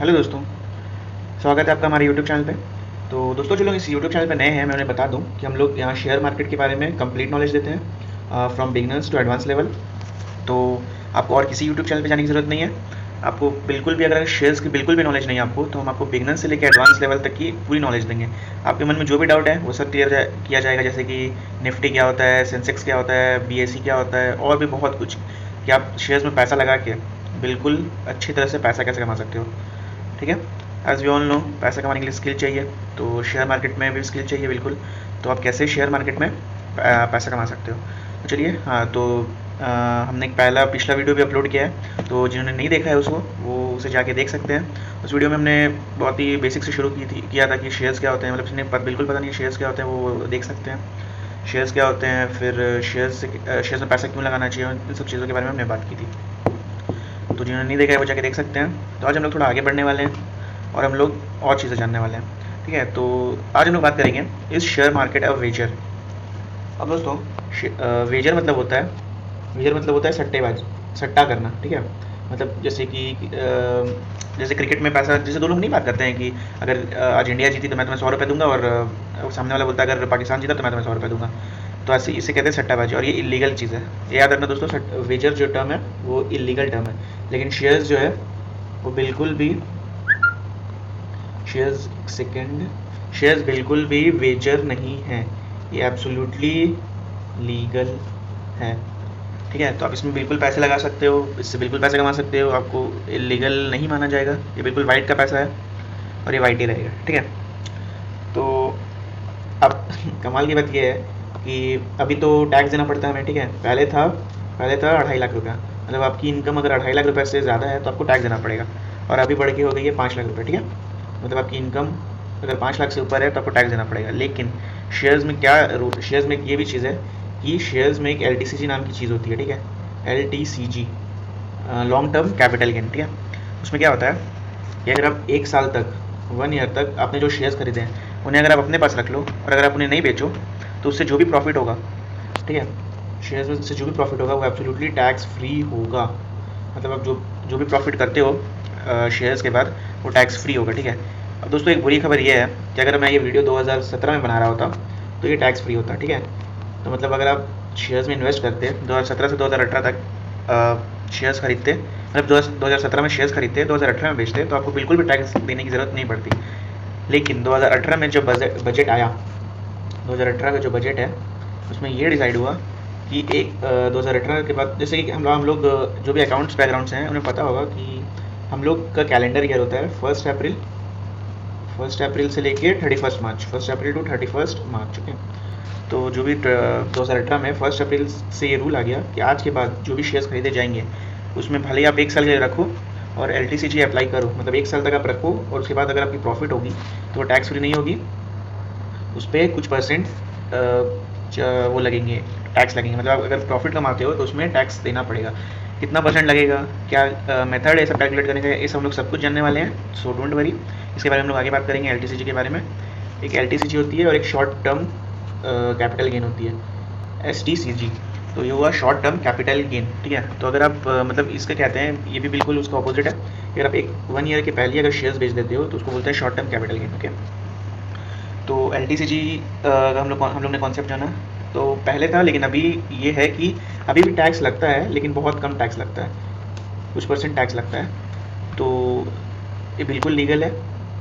Hello दोस्तों, स्वागत है आपका हमारे यूट्यूब चैनल पे। तो दोस्तों, जो लोग इस यूट्यूब चैनल पे नए हैं, मैं उन्हें बता दूं कि हम लोग यहाँ शेयर मार्केट के बारे में कंप्लीट नॉलेज देते हैं, from beginners to advance level. तो आपको और किसी यूट्यूब चैनल पे जाने की ज़रूरत नहीं है। आपको बिल्कुल भी अगर शेयर्स की बिल्कुल भी नॉलेज नहीं है आपको, तो हम आपको बिगनर से लेकर एडवांस लेवल तक की पूरी नॉलेज देंगे। आपके मन में जो भी डाउट है वो सब क्लियर किया जाएगा, जैसे कि निफ्टी क्या होता है, सेंसेक्स क्या होता है, बीएसई क्या होता है, और भी बहुत कुछ, कि आप शेयर्स में पैसा लगा के बिल्कुल अच्छी तरह से पैसा कैसे कमा सकते हो। ठीक है। एज़ वी ऑल नो, पैसा कमाने के लिए स्किल चाहिए, तो शेयर मार्केट में भी स्किल चाहिए बिल्कुल। तो आप कैसे शेयर मार्केट में पैसा कमा सकते हो, तो चलिए। हाँ, तो हमने एक पिछला वीडियो भी अपलोड किया है, तो जिन्होंने नहीं देखा है उसको, वो उसे जाके देख सकते हैं। उस वीडियो में हमने बहुत ही बेसिक से शुरू किया था कि शेयर्स क्या होते हैं, मतलब जिन्हें बिल्कुल पता नहीं है शेयर्स क्या होते हैं वो देख सकते हैं। शेयर्स क्या होते हैं, फिर शेयर्स में पैसा क्यों लगाना चाहिए, इन सब चीज़ों के बारे में हमने बात की थी। तो जिन्होंने नहीं देखा है वो जाके देख सकते हैं। तो आज हम लोग थोड़ा आगे बढ़ने वाले हैं और हम लोग और चीज़ें जानने वाले हैं। ठीक है, तो आज हम लोग बात करेंगे इस शेयर मार्केट ऑफ वेजर। अब दोस्तों, वेजर मतलब होता है सट्टेबाज, सट्टा करना। ठीक है, मतलब जैसे कि जैसे क्रिकेट में पैसा, जैसे दो लोग नहीं बात करते हैं कि अगर आज इंडिया जीती तो मैं तुम्हें 100 रुपये दूंगा, और सामने वाला बोलता है अगर पाकिस्तान जीता तो मैं तुम्हें 100 रुपये दूंगा। तो ऐसे इसे कहते हैं सट्टाबाजी, और ये इलीगल चीज़ है। ये याद रखना दोस्तों, वेजर जो टर्म है वो इलीगल टर्म है। लेकिन शेयर्स जो है वो बिल्कुल भी शेयर्स बिल्कुल भी वेजर नहीं है, ये एब्सोल्युटली लीगल है। ठीक है, तो आप इसमें बिल्कुल पैसे लगा सकते हो, इससे बिल्कुल पैसे कमा सकते हो, आपको इलीगल नहीं माना जाएगा। ये बिल्कुल वाइट का पैसा है और ये वाइट ही रहेगा। ठीक है, तो अब कमाल की बात ये है कि अभी तो टैक्स देना पड़ता है हमें। ठीक है, पहले था 2.5 लाख रुपया, मतलब आपकी इनकम अगर 2.5 लाख रुपये से ज़्यादा है तो आपको टैक्स देना पड़ेगा। और अभी बढ़ के हो गई है 5 लाख रुपये। ठीक है, मतलब आपकी इनकम अगर 5 लाख से ऊपर है तो आपको टैक्स देना पड़ेगा। लेकिन शेयर्स में क्या रूल, शेयर्स में ये भी चीज़ है कि शेयर्स में एक LTCG नाम की चीज़ होती है। ठीक है, LTCG, long term capital gain. ठीक है, उसमें क्या होता है कि अगर आप 1 साल तक, 1 ईयर तक आपने जो शेयर्स खरीदे हैं उन्हें अगर आप अपने पास रख लो, और अगर आप उन्हें नहीं बेचो, तो उससे जो भी प्रॉफिट होगा, ठीक है, शेयर्स में से जो भी प्रॉफिट होगा वो एब्सोल्युटली टैक्स फ्री होगा। मतलब आप जो भी प्रॉफिट करते हो शेयर्स के बाद, वो टैक्स फ्री होगा। ठीक है, अब दोस्तों एक बुरी खबर ये है कि अगर मैं ये वीडियो 2017 में बना रहा होता तो ये टैक्स फ्री होता। ठीक है, तो मतलब अगर आप शेयर्स में इन्वेस्ट करते 2017 से 2018 तक शेयर्स खरीदते, मतलब 2017 में शेयर्स खरीदते, 2018 में बेचते, तो आपको बिल्कुल भी टैक्स देने की ज़रूरत नहीं पड़ती। लेकिन 2018 में जो बजट आया, 2018 का जो बजट है उसमें ये डिसाइड हुआ कि 2018 के बाद, जैसे कि हम लोग जो भी अकाउंट्स बैकग्राउंड्स हैं उन्हें पता होगा कि हम लोग का कैलेंडर ईयर होता है 1 अप्रैल से लेके 31 मार्च, 1 अप्रैल टू 31 मार्च। ओके, तो जो भी 2018 में 1 अप्रैल से ये रूल आ गया कि आज के बाद जो भी शेयर्स खरीदे जाएंगे उसमें भले ही आप 1 साल के लिए रखो और LTCG अप्लाई करो, मतलब 1 साल तक आप रखो, और उसके बाद अगर आपकी प्रॉफिट होगी तो वो टैक्स फ्री नहीं होगी, उस पर कुछ परसेंट वो लगेंगे, टैक्स लगेंगे। मतलब अगर प्रॉफिट कमाते हो तो उसमें टैक्स देना पड़ेगा। कितना परसेंट लगेगा, क्या मेथड है सब कैलकुलेट करने का, ये सब हम लोग सब कुछ जानने वाले हैं। सो डोंट वरी, इसके बारे में हम लोग आगे बात करेंगे। LTCG के बारे में, एक LTCG होती है और एक शॉर्ट टर्म कैपिटल गेन होती है, STCG। तो ये हुआ शॉर्ट टर्म कैपिटल गेन। ठीक है, तो अगर आप मतलब इसका कहते हैं, ये भी बिल्कुल उसका अपोजिट है। अगर आप 1 ईयर के पहले अगर शेयर्स बेच देते हो तो उसको बोलते हैं short term capital gain. Okay, तो LTCG का हम लोग ने कॉन्सेप्ट जाना, तो पहले था, लेकिन अभी ये है कि अभी भी टैक्स लगता है, लेकिन बहुत कम टैक्स लगता है, कुछ परसेंट टैक्स लगता है। तो ये बिल्कुल लीगल है,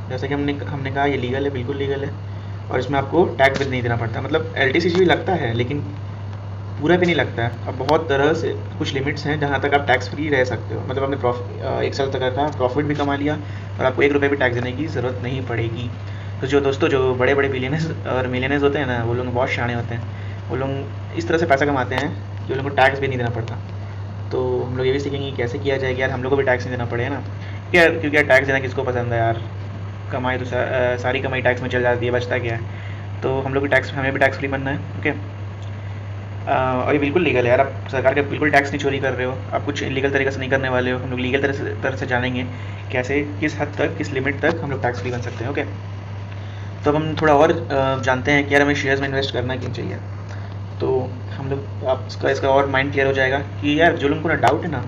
जैसा कि हमने कहा ये लीगल है, बिल्कुल लीगल है, और इसमें आपको टैक्स भी नहीं देना पड़ता। मतलब LTCG भी लगता है लेकिन पूरा भी नहीं लगता है। अब बहुत तरह से कुछ लिमिट्स हैं जहाँ तक आप टैक्स फ्री रह सकते हो, मतलब आपने 1 साल तक का प्रॉफिट भी कमा लिया और आपको 1 रुपये भी टैक्स देने की ज़रूरत नहीं पड़ेगी। तो जो दोस्तों, जो बड़े बड़े बिलियनर्स और मिलियनर्स होते हैं ना, वो लोग बहुत शाणे होते हैं। वो लोग इस तरह से पैसा कमाते हैं कि उन लोगों को टैक्स भी नहीं देना पड़ता। तो हम लोग ये भी सीखेंगे कि कैसे किया जाए कि यार हम लोग को भी टैक्स नहीं देना पड़े, है ना। यार क्योंकि यार टैक्स देना किसको पसंद है यार, कमाई तो सारी कमाई टैक्स में चल जाती है, बचता क्या है। तो हम लोग भी टैक्स, हमें भी टैक्स फ्री बनना है। ओके, और ये बिल्कुल लीगल है यार, आप सरकार का बिल्कुल टैक्स नहीं चोरी कर रहे हो, आप कुछ इलीगल तरीके से नहीं करने वाले हो। हम लोग लीगल तरह से जानेंगे कैसे, किस हद तक, किस लिमिट तक हम लोग टैक्स फ्री बन सकते हैं। ओके, तो अब हम थोड़ा और जानते हैं कि यार हमें शेयर्स में इन्वेस्ट करना क्यों चाहिए। तो हम लोग, आप इसका और माइंड क्लियर हो जाएगा कि यार जो लोगों को ना डाउट है ना,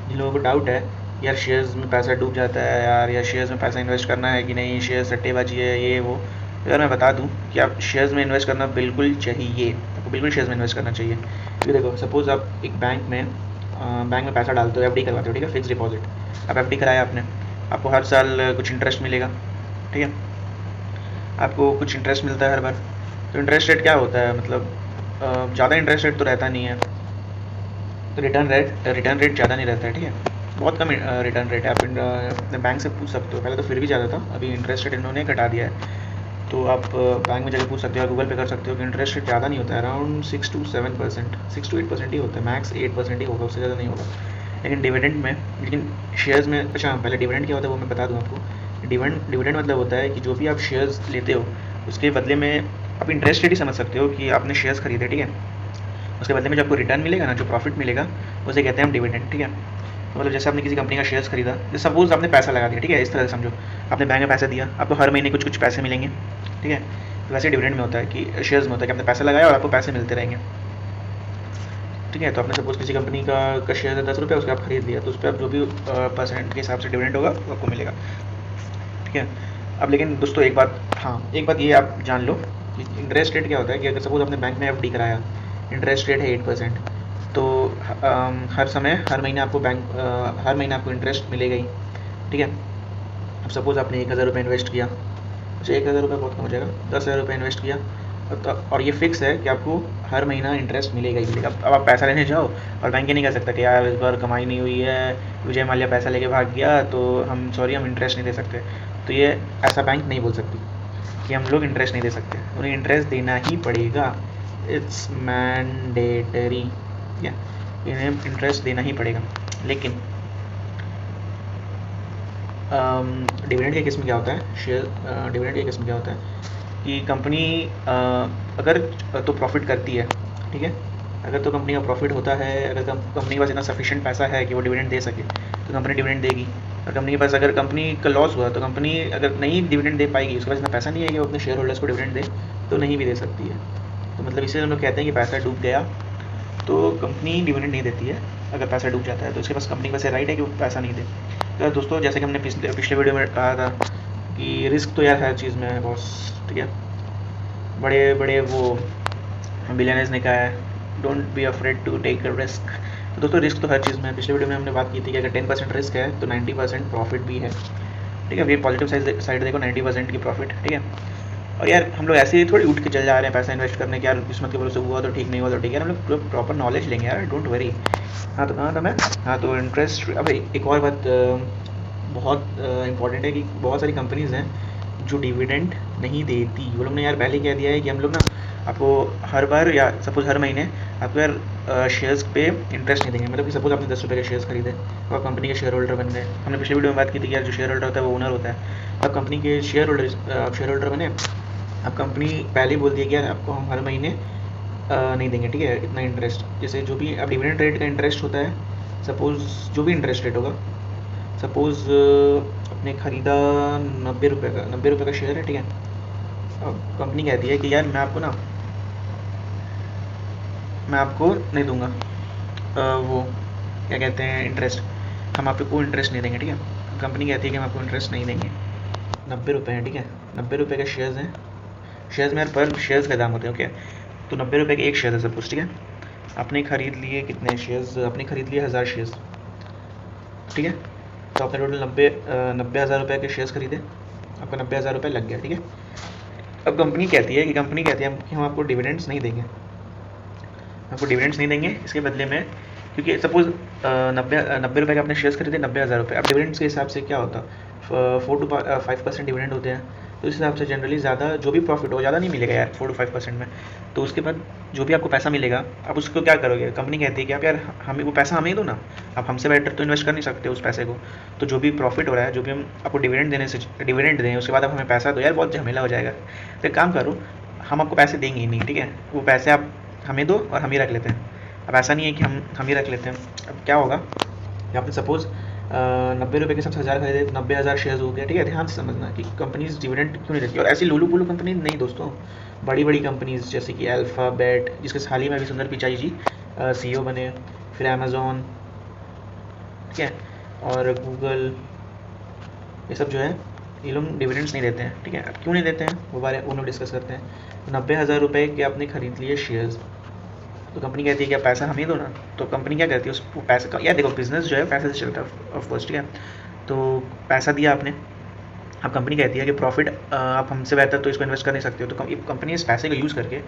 जिन लोगों को डाउट है यार शेयर्स में पैसा डूब जाता है यार, या शेयर्स में पैसा इन्वेस्ट करना है कि नहीं, शेयर सट्टेबाजी है ये वो। अगर मैं बता दूं कि आप शेयर्स में इन्वेस्ट करना बिल्कुल चाहिए, आपको बिल्कुल शेयर्स में इन्वेस्ट करना चाहिए। क्योंकि देखो सपोज़ आप एक बैंक में पैसा डालते हो, एफडी करवाते हो, ठीक है, फिक्स डिपॉजिट। आप एफडी कराया आपने, आपको हर साल कुछ इंटरेस्ट मिलेगा, ठीक है, आपको कुछ इंटरेस्ट मिलता है हर बार। तो इंटरेस्ट रेट क्या होता है, मतलब ज़्यादा इंटरेस्ट रेट तो रहता नहीं है, तो रिटर्न रेट ज़्यादा नहीं रहता है, ठीक है, बहुत कम रिटर्न रेट है। आप अपने बैंक से पूछ सकते हो, पहले तो फिर भी ज़्यादा था, अभी इंटरेस्ट रेट इन्होंने घटा दिया है। तो आप बैंक में जाकर पूछ सकते हो, गूगल पे कर सकते हो कि इंटरेस्ट रेट ज़्यादा नहीं होता है, अराउंड 6 to 7%, 6 to 8% ही होता है, मैक्स 8% ही होगा, उससे ज़्यादा नहीं होगा। लेकिन शेयर्स में, अच्छा पहले डिविडेंड क्या होता है वो मैं बता दूँ आपको। डिविडेंड मतलब होता है कि जो भी आप शेयर्स लेते हो उसके बदले में आप इंटरेस्ट रेट ही समझ सकते हो कि आपने शेयर्स खरीदे, ठीक है, उसके बदले में जो आपको रिटर्न मिलेगा ना, जो प्रॉफिट मिलेगा, उसे कहते हैं हम डिविडेंड, ठीक है। तो मतलब जैसे आपने किसी कंपनी का शेयर्स खरीदा, जैसे सपोज आपने पैसा लगा दिया, ठीक है, इस तरह से समझो, आपने बैंक में पैसा दिया, आपको हर महीने कुछ कुछ पैसे मिलेंगे, ठीक है। तो वैसे डिविडेंड में होता है कि शेयर्स में होता है कि आपने पैसा लगाया और आपको पैसे मिलते रहेंगे, ठीक है। तो आपने सपोज किसी कंपनी का शेयर है 10 रुपये, उसका आप खरीद लिया, तो उस पर आप जो भी परसेंट के हिसाब से डिविडेंड होगा वो आपको मिलेगा, ठीक है। अब लेकिन दोस्तों एक बात ये आप जान लो कि इंटरेस्ट रेट क्या होता है कि अगर सपोज आपने बैंक में एफडी कराया, इंटरेस्ट रेट है 8%, तो हर महीने आपको हर महीने आपको इंटरेस्ट मिलेगा ही, ठीक है। अब सपोज़ आपने 1,000 रुपये इन्वेस्ट किया, अच्छा 1,000 रुपये बहुत कम हो जाएगा, 10,000 रुपये इन्वेस्ट किया, और ये फिक्स है कि आपको हर महीना इंटरेस्ट मिलेगा ही मिलेगा। अब आप पैसा लेने जाओ और बैंक ये नहीं कह सकता कि यार इस बार कमाई नहीं हुई है, विजय माल्या पैसा लेके भाग गया, तो हम इंटरेस्ट नहीं दे सकते। तो ये ऐसा बैंक नहीं बोल सकती कि हम लोग इंटरेस्ट नहीं दे सकते, उन्हें इंटरेस्ट देना ही पड़ेगा, इट्स मैंडेटरी, या इन्हें इंटरेस्ट देना ही पड़ेगा। लेकिन डिविडेंड के केस में क्या होता है, डिविडेंड के केस में क्या होता है कि कंपनी अगर तो प्रॉफिट करती है, ठीक है, अगर तो कंपनी का प्रॉफिट होता है, अगर कंपनी के पास इतना सफिशिएंट पैसा है कि वो डिविडेंड दे सके, तो कंपनी डिविडेंड देगी। और कंपनी के पास अगर कंपनी का लॉस हुआ तो कंपनी अगर नहीं डिविडेंड दे पाएगी, उसके पास इतना पैसा नहीं है कि वो अपने शेयर होल्डर्स को डिविडेंड दे, तो नहीं भी दे सकती है। तो मतलब इसे हम लोग कहते हैं कि पैसा डूब गया तो कंपनी डिविडेंड नहीं देती है। अगर पैसा डूब जाता है तो उसके पास कंपनी के पास राइट है कि वो पैसा नहीं दे। तो दोस्तों जैसे कि हमने पिछले वीडियो में कहा था कि रिस्क तो यार हर चीज़ में है बॉस, ठीक है। बड़े बड़े वो बिलियनर्स ने कहा है don't be afraid to take a risk. तो दोस्तों रिस्क तो हर चीज़ में है। पिछले वीडियो में हमने बात की थी कि अगर 10% रिस्क है तो 90% प्रॉफिट भी है, ठीक है। ये पॉजिटिव साइड देखो, 90% की प्रॉफिट, ठीक है। और यार हम लोग ऐसे ही थोड़ी उठ के चल जा रहे हैं पैसा इन्वेस्ट करने के, यार किस्मत के भरोसे हुआ तो ठीक, नहीं हुआ तो ठीक है, हम लोग प्रॉपर नॉलेज लेंगे यार, डोंट वरी। हाँ तो कहाँ था मैं, हाँ तो इंटरेस्ट। अब एक और बात बहुत इंपॉर्टेंट है कि बहुत सारी कंपनीज़ हैं जो डिविडेंड नहीं देती। वो लोग ने यार पहले कह दिया है कि हम लोग ना आपको हर बार या सपोज़ हर महीने आपको यार शेयर्स पे इंटरेस्ट नहीं देंगे। मतलब कि सपोज़ आपने 10 रुपये के शेयर्स खरीदे और आप कंपनी के शेयर होल्डर बन गए। हमने पिछले वीडियो में बात की थी कि यार जो शेयर होल्डर होता है वो ओनर होता है। अब कंपनी के शेयर होल्डर बने, अब कंपनी पहले ही बोल दिया कि यार आपको हम हर महीने नहीं देंगे, ठीक है, इतना इंटरेस्ट। जैसे जो भी अब डिविडेंड रेट का इंटरेस्ट होता है, सपोज़ जो भी इंटरेस्ट रेट होगा, सपोज़ आपने ख़रीदा 90 रुपये का शेयर है, ठीक है। अब कंपनी कहती है कि यार मैं आपको नहीं दूंगा वो क्या कहते हैं इंटरेस्ट, हम आपको इंटरेस्ट नहीं देंगे, ठीक है। कंपनी कहती है कि हम आपको इंटरेस्ट नहीं देंगे। 90 रुपये हैं, ठीक है, 90 रुपये के शेयर्स हैं। शेयर्स में यार पर शेयर्स का दाम होते हैं, ओके। तो 90 रुपये के एक शेयर है सपोज, ठीक है। आपने खरीद लिए कितने शेयर्स, आपने खरीद लिए 1000 शेयर्स, ठीक है। तो आपने टोटल 90 हज़ार रुपये के शेयर्स खरीदे, आपका 90,000 रुपये लग गया, ठीक है। अब कंपनी कहती है कि हम आपको डिविडेंड्स नहीं देंगे, इसके बदले में, क्योंकि सपोज 90 रुपये के आपने शेयर्स खरीदे 90,000 रुपये। अब डिविडेंड्स के हिसाब से क्या होता, 4 to 5% डिविडेंड होते हैं। तो इस हिसाब से जनरली ज़्यादा जो भी प्रॉफिट हो ज़्यादा नहीं मिलेगा यार 4 to 5% में। तो उसके बाद जो भी आपको पैसा मिलेगा आप उसको क्या करोगे, कंपनी कहती है कि आप यार हमें वो पैसा हमें ही दो ना, आप हमसे बेटर तो इन्वेस्ट कर नहीं सकते उस पैसे को। तो जो भी प्रॉफिट हो रहा है, जो भी हम आपको डिविडेंड दें, उसके बाद आप हमें पैसा दो, यार बहुत झमेला हो जाएगा। तो एक काम करो, हम आपको पैसे देंगे ही नहीं, ठीक है, वो पैसे आप हमें दो और हम ही रख लेते हैं। अब ऐसा नहीं है कि हम ही रख लेते हैं। अब क्या होगा कि आपने सपोज़ 90 रुपये के साथ 1000 खरीदे, 90,000 शेयर्स हो गया, ठीक है। ध्यान से समझना कि कंपनीज डिविडेंड क्यों नहीं देती, और ऐसी लूलू पुलू कंपनी नहीं दोस्तों। बड़ी बड़ी कंपनीज जैसे कि अल्फ़ाबेट, जिसके हाल ही में अभी सुंदर पिचाई जी CEO बने, फिर अमेज़ॉन, ठीक है, और गूगल, ये सब जो है ये लोग डिविडेंड्स नहीं देते हैं, ठीक है। अब क्यों नहीं देते हैं वो बारे उन्होंने डिस्कस करते हैं। 90,000 रुपये के आपने खरीद लिए शेयर्स, तो कंपनी कहती है कि आप पैसा हमें दो ना, तो कंपनी क्या करती है उस पैसे का, यार देखो बिजनेस जो है पैसे से चलता है ऑफकोर्स, ठीक है। तो पैसा दिया आपने, अब कंपनी कहती है कि प्रॉफिट आप हमसे बेहतर तो इसको इन्वेस्ट कर नहीं सकते हो, तो कंपनी इस पैसे को यूज़ करके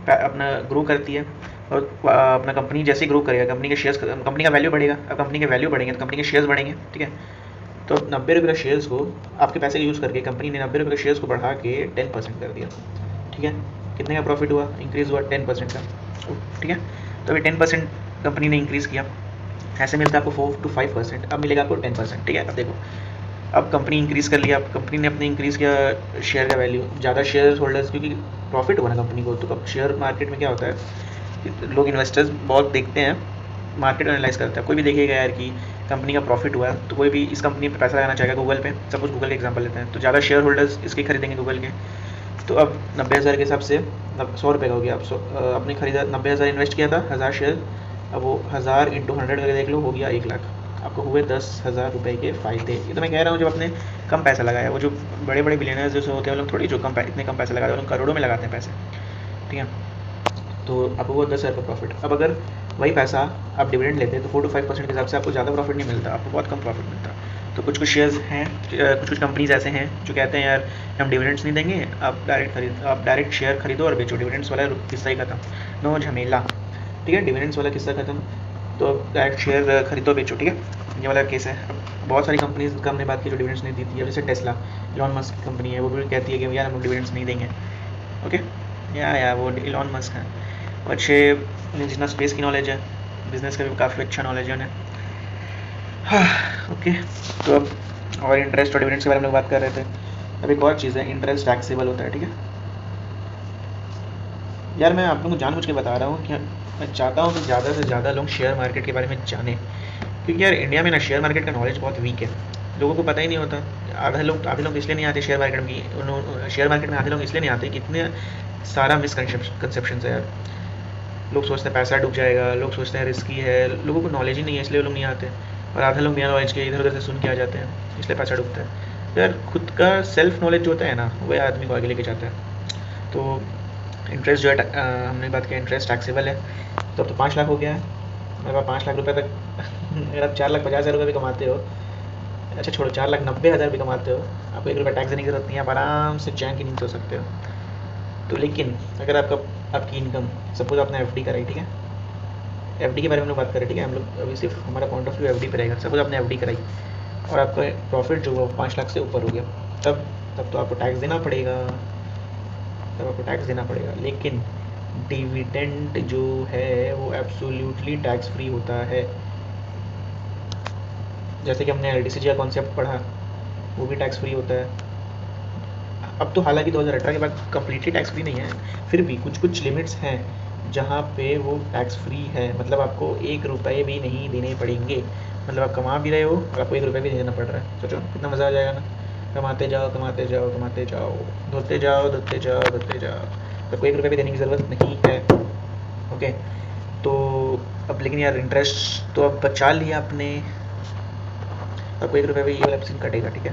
अपना ग्रो करती है। और अपना कंपनी जैसे ही ग्रो करेगा कंपनी के शेयर्स, कंपनी का वैल्यू बढ़ेगा, अब कंपनी के वैल्यू बढ़ेंगे तो कंपनी के शेयर्स बढ़ेंगे, ठीक है। तो 90 रुपये का शेयर्स को आपके पैसे का यूज़ करके कंपनी ने 90 रुपये के शेयर्स को बढ़ा के 10% कर दिया, ठीक है। कितने का प्रॉफिट हुआ, इंक्रीज़ हुआ 10% का, ठीक है। तो अभी 10% कंपनी ने इंक्रीज़ किया, ऐसे मिलता है आपको 4 to 5%, अब मिलेगा आपको 10%, ठीक है। अब देखो, अब कंपनी इंक्रीज़ कर लिया, अब कंपनी ने अपने इंक्रीज़ किया शेयर का वैल्यू, ज़्यादा शेयर होल्डर्स, क्योंकि प्रॉफिट हुआ ना कंपनी को। तो अब शेयर मार्केट में क्या होता है कि लोग इन्वेस्टर्स बहुत देखते हैं, मार्केट एनालाइज करता है। कोई भी देखेगा यार कि कंपनी का प्रॉफिट हुआ है तो कोई भी इस कंपनी पे पैसा लगाना चाहेगा, गूगल पे, सपोज गूगल का एग्जांपल लेते हैं, तो ज़्यादा शेयर होल्डर्स इसके खरीदेंगे गूगल के। तो अब 90,000 के हिसाब से 100 रुपये का हो गया। अब आपने खरीदा 90,000 इन्वेस्ट किया था 1000 शेयर, अब वो 1000 × 100 करके देख लो, हो गया 1 लाख, आपको हुए 10,000 रुपये के फ़ायदे। ये तो मैं कह रहा हूँ जब आपने कम पैसा लगाया, वो जो बड़े बड़े बिलियनर्स जो होते हैं वो लोग थोड़ी जो इतने कम पैसे लगाते हैं, वो लोग करोड़ों में लगाते हैं पैसे, ठीक है। तो आपको वो 10,000 का प्रॉफिट। अब अगर वही पैसा आप डिविडेंड लेते हैं तो 4 to 5% के हिसाब से आपको ज़्यादा प्रॉफिट नहीं मिलता, आपको बहुत कम प्रॉफिट मिलता। तो कुछ कुछ शेयर्स हैं, कुछ कंपनीज ऐसे हैं जो कहते हैं यार हम डिविडेंड्स नहीं देंगे, आप डायरेक्ट शेयर खरीदो और बेचो, डिविडेंड्स वाला किस्सा ही खत्म, नो झमेला, ठीक है। डिविडेंड्स वाला किस्सा खत्म, तो डायरेक्ट शेयर खरीदो बेचो, ठीक है। ये वाला केस है। अब बहुत सारी कंपनीज का हमने बात की जो डिविडेंड्स नहीं देती है, जैसे टेस्ला, इलॉन मस्क की कंपनी है, वो भी कहती है कि यार हम डिविडेंड्स नहीं देंगे, ओके। या वो इलॉन मस्क है, अच्छे, उन्हें जितना स्पेस की नॉलेज है, बिजनेस का भी काफ़ी अच्छा नॉलेज है उन्हें, हाँ, ओके। तो अब और इंटरेस्ट और डिविडेंड्स के बारे में बात कर रहे थे। अब एक और चीज़ है, इंटरेस्ट टैक्सेबल होता है, ठीक है। यार मैं आप लोगों को जानबूझ के बता रहा हूँ कि मैं चाहता हूँ कि ज़्यादा से ज़्यादा लोग शेयर मार्केट के बारे में जानें, क्योंकि यार इंडिया में ना शेयर मार्केट का नॉलेज बहुत वीक है, लोगों को पता ही नहीं होता। आधे लोग इसलिए नहीं आते शेयर मार्केट में, शेयर मार्केट में आधे लोग इसलिए नहीं आते कि इतने सारा मिसकंसेप्शन है यार। लोग सोचते हैं पैसा डूब जाएगा, लोग सोचते हैं रिस्की है, लोगों को नॉलेज ही नहीं है इसलिए लोग नहीं आते, और आधे लोग बिना नॉलेज के इधर उधर से सुन के आ जाते हैं, इसलिए पैसा डूबता है। तो यार खुद का सेल्फ नॉलेज जो होता है ना, वह आदमी को आगे लेके जाता है। तो इंटरेस्ट जो है, हमने बात किया इंटरेस्ट टैक्सेबल है, तो अब तो 5 लाख हो गया है। अगर 5 लाख रुपये तक अगर आप 4,50,000 रुपये भी कमाते हो, अच्छा छोड़ो 4,90,000 भी कमाते हो, आपको 1 रुपया टैक्स देने की जरूरत नहीं है, आप आराम से चैन की नींद सो सकते हो। तो लेकिन अगर आपकी इनकम, सपोज आपने एफडी कराई, ठीक है, एफडी के बारे में हम लोग बात करें, ठीक है, हम लोग अभी सिर्फ हमारा पॉइंट ऑफ व्यू एफडी पे रहेगा। सपोज आपने एफडी कराई और आपका प्रॉफिट जो है 5 लाख से ऊपर हो गया, तब तो आपको टैक्स देना पड़ेगा, लेकिन डिविडेंड जो है वो एब्सोल्युटली टैक्स फ्री होता है। जैसे कि हमने एलडीसी का कॉन्सेप्ट पढ़ा, वो भी टैक्स फ्री होता है। अब तो हालांकि 2018 के बाद कम्प्लीटली टैक्स फ्री नहीं है, फिर भी कुछ कुछ लिमिट्स हैं जहाँ पे वो टैक्स फ्री है, मतलब आपको 1 रुपये भी नहीं देने पड़ेंगे, मतलब आप कमा भी रहे हो और आपको 1 रुपये भी नहीं देना पड़ रहा है। सोचो कितना मज़ा आ जाएगा ना, कमाते जाओ, धोते जाओ, आपको 1 रुपये भी देने की ज़रूरत नहीं है, ओके। तो अब लेकिन यार इंटरेस्ट तो अब बचा लिया आपने, आपको 1 रुपये भी ये वाला सीन कटेगा, ठीक है,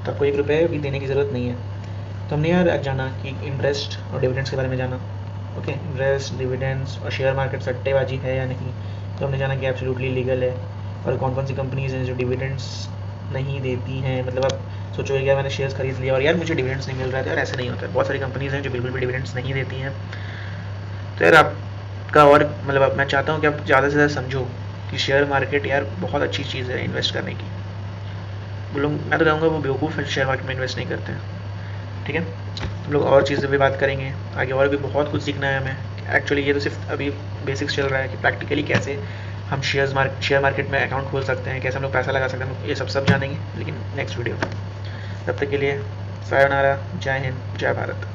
तो आपको 1 रुपये भी देने की ज़रूरत नहीं है। तो हमने यार जाना कि इंटरेस्ट और डिविडेंड्स के बारे में जाना, ओके। इंटरेस्ट, डिविडेंड्स और शेयर मार्केट सट्टेबाजी है या नहीं, तो हमने जाना कि एब्सोल्युटली लीगल है। और कौन कौन सी कंपनीज हैं जो डिविडेंड्स नहीं देती हैं, मतलब आप सोचोगे क्या मैंने शेयर्स खरीद लिया और यार मुझे डिविडेंड्स नहीं मिल रहा था, यार ऐसे नहीं होता है। बहुत सारी कंपनीज हैं जो बिल्कुल भी डिविडेंड्स नहीं देती हैं। तो यार आपका और मतलब मैं चाहता हूँ कि आप ज़्यादा से ज़्यादा समझो कि शेयर मार्केट यार बहुत अच्छी चीज़ है इन्वेस्ट करने की। वो लोग, मैं तो कहूँगा वो बेवकूफ़ शेयर मार्केट में इन्वेस्ट नहीं करते हैं, ठीक है। हम लोग और चीज़ें भी बात करेंगे आगे, और भी बहुत कुछ सीखना है हमें। एक्चुअली ये तो सिर्फ अभी बेसिक्स चल रहा है कि प्रैक्टिकली कैसे हम शेयर मार्केट में अकाउंट खोल सकते हैं, कैसे हम लोग पैसा लगा सकते हैं, ये सब जानेंगे लेकिन नेक्स्ट वीडियो में। तब तक के लिए सायोनारा, जय हिंद, जय भारत।